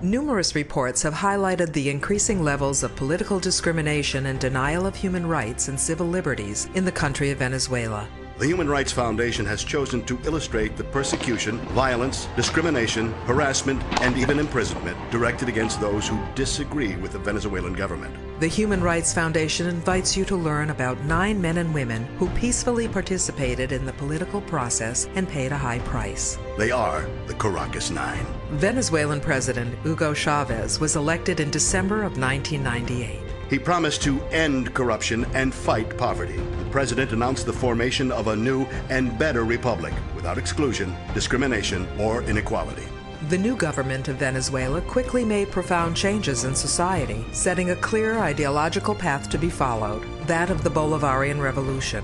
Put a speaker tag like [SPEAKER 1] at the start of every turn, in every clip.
[SPEAKER 1] Numerous reports have highlighted the increasing levels of political discrimination and denial of human rights and civil liberties in the country of Venezuela.
[SPEAKER 2] The Human Rights Foundation has chosen to illustrate the persecution, violence, discrimination, harassment, and even imprisonment directed against those who disagree with the Venezuelan government.
[SPEAKER 1] The Human Rights Foundation invites you to learn about 9 men and women who peacefully participated in the political process and paid a high price.
[SPEAKER 2] They are the Caracas Nine.
[SPEAKER 1] Venezuelan President Hugo Chavez was elected in December of 1998.
[SPEAKER 2] He promised to end corruption and fight poverty. The president announced the formation of a new and better republic without exclusion, discrimination, or inequality.
[SPEAKER 1] The new government of Venezuela quickly made profound changes in society, setting a clear ideological path to be followed, that of the Bolivarian Revolution.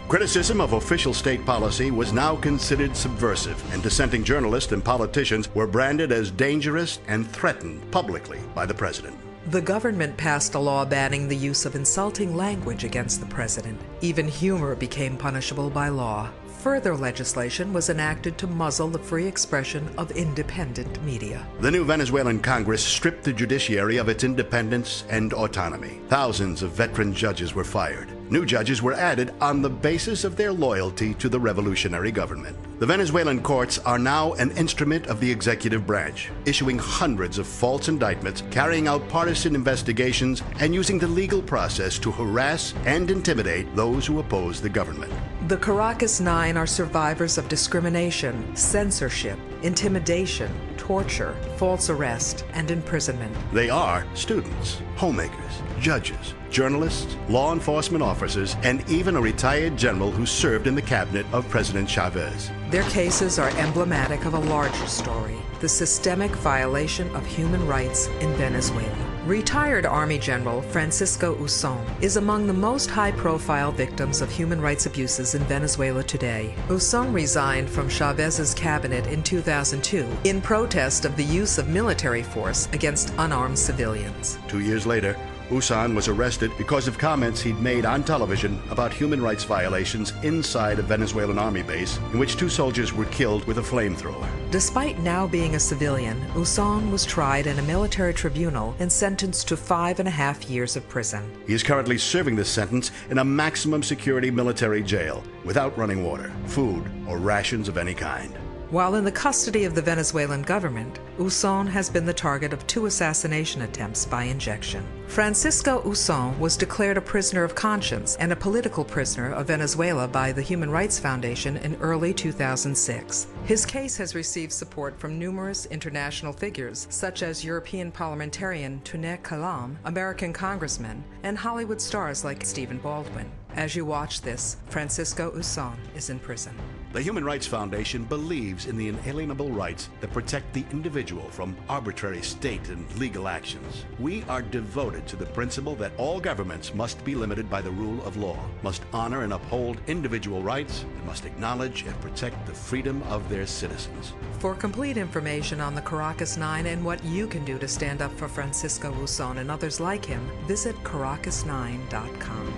[SPEAKER 2] Criticism of official state policy was now considered subversive, and dissenting journalists and politicians were branded as dangerous and threatened publicly by the president.
[SPEAKER 1] The government passed a law banning the use of insulting language against the president. Even humor became punishable by law. Further legislation was enacted to muzzle the free expression of independent media.
[SPEAKER 2] The new Venezuelan Congress stripped the judiciary of its independence and autonomy. Thousands of veteran judges were fired. New judges were added on the basis of their loyalty to the revolutionary government. The Venezuelan courts are now an instrument of the executive branch, issuing hundreds of false indictments, carrying out partisan investigations, and using the legal process to harass and intimidate those who oppose the government.
[SPEAKER 1] The Caracas Nine are survivors of discrimination, censorship, intimidation, torture, false arrest, and imprisonment.
[SPEAKER 2] They are students, homemakers, judges, journalists, law enforcement officers, and even a retired general who served in the cabinet of President Chavez.
[SPEAKER 1] Their cases are emblematic of a larger story, the systemic violation of human rights in Venezuela. Retired Army General Francisco Usón is among the most high-profile victims of human rights abuses in Venezuela today. Usón resigned from Chavez's cabinet in 2002 in protest of the use of military force against unarmed civilians.
[SPEAKER 2] 2 years later, Usón was arrested because of comments he'd made on television about human rights violations inside a Venezuelan army base in which 2 soldiers were killed with a flamethrower.
[SPEAKER 1] Despite now being a civilian, Usón was tried in a military tribunal and sentenced to 5.5 years of prison.
[SPEAKER 2] He is currently serving this sentence in a maximum security military jail without running water, food, or rations of any kind.
[SPEAKER 1] While in the custody of the Venezuelan government, Usón has been the target of 2 assassination attempts by injection. Francisco Usón was declared a prisoner of conscience and a political prisoner of Venezuela by the Human Rights Foundation in early 2006. His case has received support from numerous international figures, such as European parliamentarian Tunne Kelam, American congressmen, and Hollywood stars like Stephen Baldwin. As you watch this, Francisco Usón is in prison.
[SPEAKER 2] The Human Rights Foundation believes in the inalienable rights that protect the individual from arbitrary state and legal actions. We are devoted to the principle that all governments must be limited by the rule of law, must honor and uphold individual rights, and must acknowledge and protect the freedom of their citizens.
[SPEAKER 1] For complete information on the Caracas Nine and what you can do to stand up for Francisco Usón and others like him, visit caracas9.com.